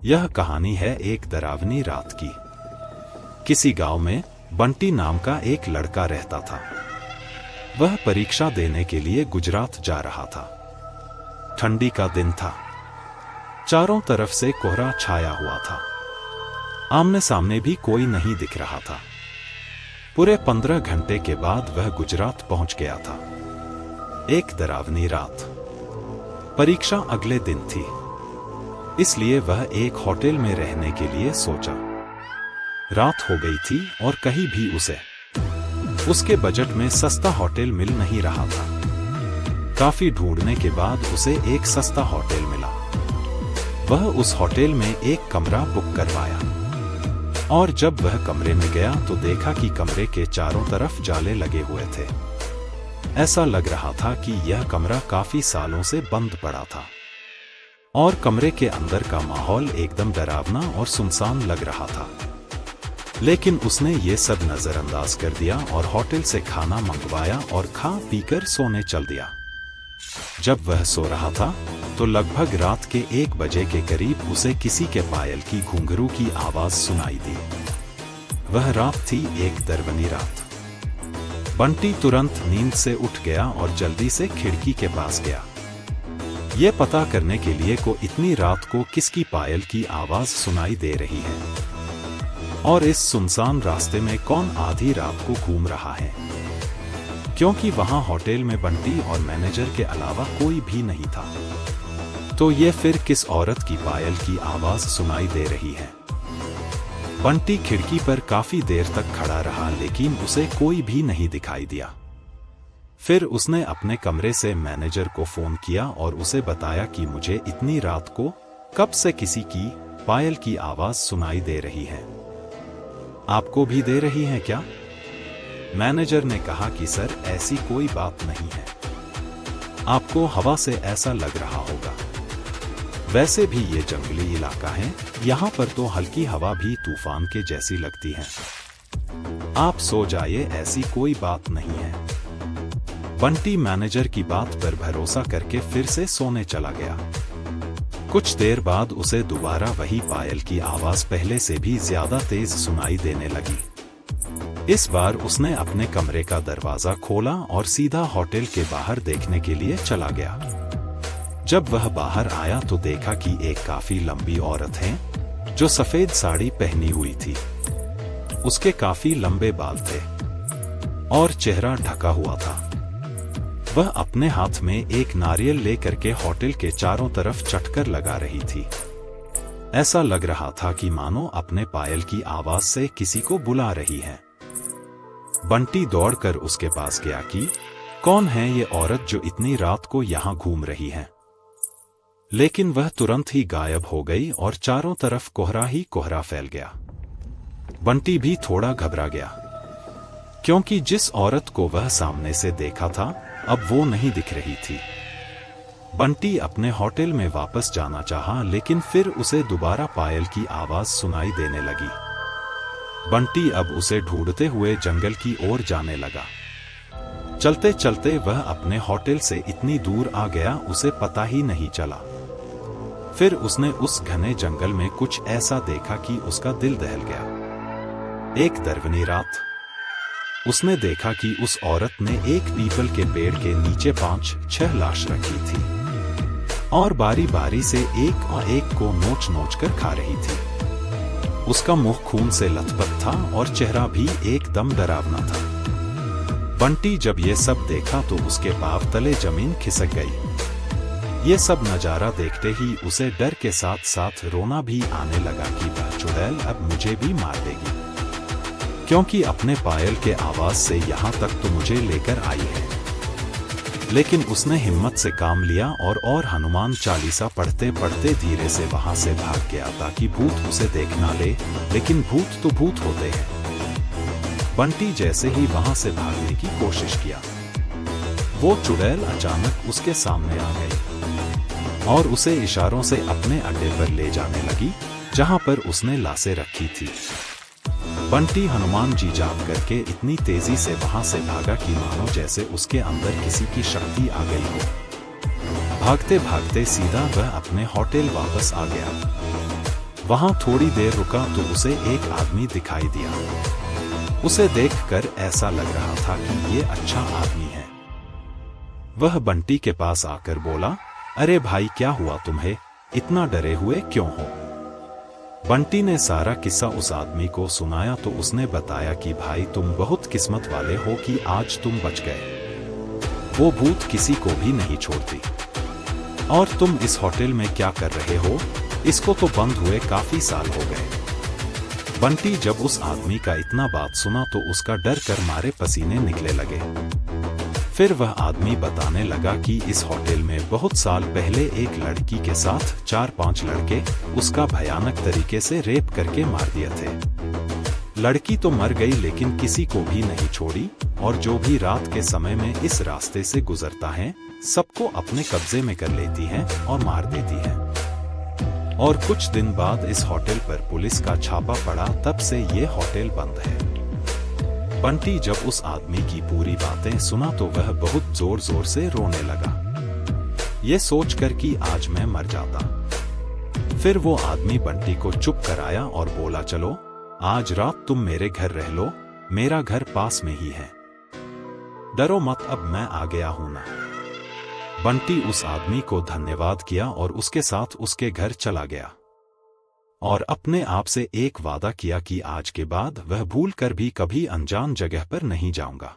यह कहानी है एक डरावनी रात की। किसी गांव में बंटी नाम का एक लड़का रहता था। वह परीक्षा देने के लिए गुजरात जा रहा था। ठंडी का दिन था। चारों तरफ से कोहरा छाया हुआ था। आमने सामने भी कोई नहीं दिख रहा था। पूरे 15 घंटे के बाद वह गुजरात पहुंच गया था। एक डरावनी रात। परीक्षा अगले दिन थी, इसलिए वह एक होटल में रहने के लिए सोचा। रात हो गई थी और कहीं भी उसके बजट में सस्ता होटल मिल नहीं रहा था। काफी ढूंढने के बाद उसे एक सस्ता होटल मिला। वह उस होटल में एक कमरा बुक करवाया और जब वह कमरे में गया तो देखा कि कमरे के चारों तरफ जाले लगे हुए थे। ऐसा लग रहा था कि यह कमरा काफी सालों से बंद पड़ा था और कमरे के अंदर का माहौल एकदम डरावना और सुनसान लग रहा था। लेकिन उसने ये सब नजरअंदाज कर दिया और होटल से खाना मंगवाया और खा पीकर सोने चल दिया। जब वह सो रहा था तो लगभग रात के 1 बजे के करीब उसे किसी के पायल की घुंघरू की आवाज सुनाई दी। वह रात थी एक डरावनी रात। बंटी तुरंत नींद से उठ गया और जल्दी से खिड़की के पास गया, ये पता करने के लिए को इतनी रात को किसकी पायल की आवाज सुनाई दे रही है और इस सुनसान रास्ते में कौन आधी रात को घूम रहा है, क्योंकि वहां होटल में बंटी और मैनेजर के अलावा कोई भी नहीं था। तो ये फिर किस औरत की पायल की आवाज सुनाई दे रही है। बंटी खिड़की पर काफी देर तक खड़ा रहा, लेकिन उसे कोई भी नहीं दिखाई दिया। फिर उसने अपने कमरे से मैनेजर को फोन किया और उसे बताया कि मुझे इतनी रात को कब से किसी की पायल की आवाज सुनाई दे रही है। आपको भी दे रही है क्या? मैनेजर ने कहा कि सर, ऐसी कोई बात नहीं है, आपको हवा से ऐसा लग रहा होगा। वैसे भी ये जंगली इलाका है, यहाँ पर तो हल्की हवा भी तूफान के जैसी लगती है। आप सो जाइए, ऐसी कोई बात नहीं है। बंटी मैनेजर की बात पर भरोसा करके फिर से सोने चला गया। कुछ देर बाद उसे दोबारा वही पायल की आवाज पहले से भी ज्यादा तेज सुनाई देने लगी। इस बार उसने अपने कमरे का दरवाजा खोला और सीधा होटल के बाहर देखने के लिए चला गया। जब वह बाहर आया तो देखा कि एक काफी लंबी औरत है जो सफेद साड़ी पहनी हुई थी। उसके काफी लंबे बाल थे और चेहरा ढका हुआ था। वह अपने हाथ में एक नारियल लेकर के होटल के चारों तरफ चटकर लगा रही थी। ऐसा लग रहा था कि मानो अपने पायल की आवाज से किसी को बुला रही है। बंटी दौड़कर उसके पास गया कि कौन है ये औरत जो इतनी रात को यहाँ घूम रही है। लेकिन वह तुरंत ही गायब हो गई और चारों तरफ कोहरा ही कोहरा फैल गया। बंटी भी थोड़ा घबरा गया, क्योंकि जिस औरत को वह सामने से देखा था अब वो नहीं दिख रही थी। बंटी अपने होटल में वापस जाना चाहा, लेकिन फिर उसे दोबारा पायल की आवाज सुनाई देने लगी। बंटी अब उसे ढूंढते हुए जंगल की ओर जाने लगा। चलते चलते वह अपने होटल से इतनी दूर आ गया उसे पता ही नहीं चला। फिर उसने उस घने जंगल में कुछ ऐसा देखा कि उसका दिल दहल गया। एक डरावनी रात। उसने देखा कि उस औरत ने एक पीपल के पेड़ के नीचे 5-6 लाश रखी थी और बारी बारी से एक को नोच नोच कर खा रही थी। उसका मुंह खून से लथपथ था और चेहरा भी एकदम डरावना था। बंटी जब ये सब देखा तो उसके पांव तले जमीन खिसक गई। ये सब नजारा देखते ही उसे डर के साथ साथ रोना भी आने लगा कि वह चुड़ैल अब मुझे भी मार देगी, क्योंकि अपने पायल के आवाज से यहाँ तक तो मुझे लेकर आई है। लेकिन उसने हिम्मत से काम लिया और हनुमान चालीसा पढ़ते पढ़ते धीरे से वहां से भाग गया ताकि भूत उसे देख ना ले। लेकिन भूत तो भूत होते हैं। बंटी जैसे ही वहां से भागने की कोशिश किया, वो चुड़ैल अचानक उसके सामने आ गई और उसे इशारों से अपने अड्डे पर ले जाने लगी, जहां पर उसने लाशें रखी थी। बंटी हनुमान जी जाप करके इतनी तेजी से वहां से भागा कि मानो जैसे उसके अंदर किसी की शक्ति आ गई हो। भागते भागते सीधा वह अपने होटल वापस आ गया। वहां थोड़ी देर रुका तो उसे एक आदमी दिखाई दिया। उसे देखकर ऐसा लग रहा था कि ये अच्छा आदमी है। वह बंटी के पास आकर बोला, अरे भाई क्या हुआ तुम्हें, इतना डरे हुए क्यों हो? बंटी ने सारा किस्सा उस आदमी को सुनाया तो उसने बताया कि भाई तुम बहुत किस्मत वाले हो कि आज तुम बच गए। वो भूत किसी को भी नहीं छोड़ती। और तुम इस होटल में क्या कर रहे हो? इसको तो बंद हुए काफी साल हो गए। बंटी जब उस आदमी का इतना बात सुना तो उसका डर कर मारे पसीने निकले लगे। फिर वह आदमी बताने लगा कि इस होटल में बहुत साल पहले एक लड़की के साथ 4-5 लड़के उसका भयानक तरीके से रेप करके मार दिए थे। लड़की तो मर गई लेकिन किसी को भी नहीं छोड़ी, और जो भी रात के समय में इस रास्ते से गुजरता है सबको अपने कब्जे में कर लेती है और मार देती है। और कुछ दिन बाद इस होटल पर पुलिस का छापा पड़ा, तब से ये होटल बंद है। बंटी जब उस आदमी की पूरी बातें सुना तो वह बहुत जोर जोर से रोने लगा, ये सोचकर कि आज मैं मर जाता। फिर वो आदमी बंटी को चुप कराया और बोला, चलो आज रात तुम मेरे घर रह लो, मेरा घर पास में ही है, डरो मत, अब मैं आ गया हूं ना। बंटी उस आदमी को धन्यवाद किया और उसके साथ उसके घर चला गया और अपने आप से एक वादा किया कि आज के बाद वह भूल कर भी कभी अनजान जगह पर नहीं जाऊंगा।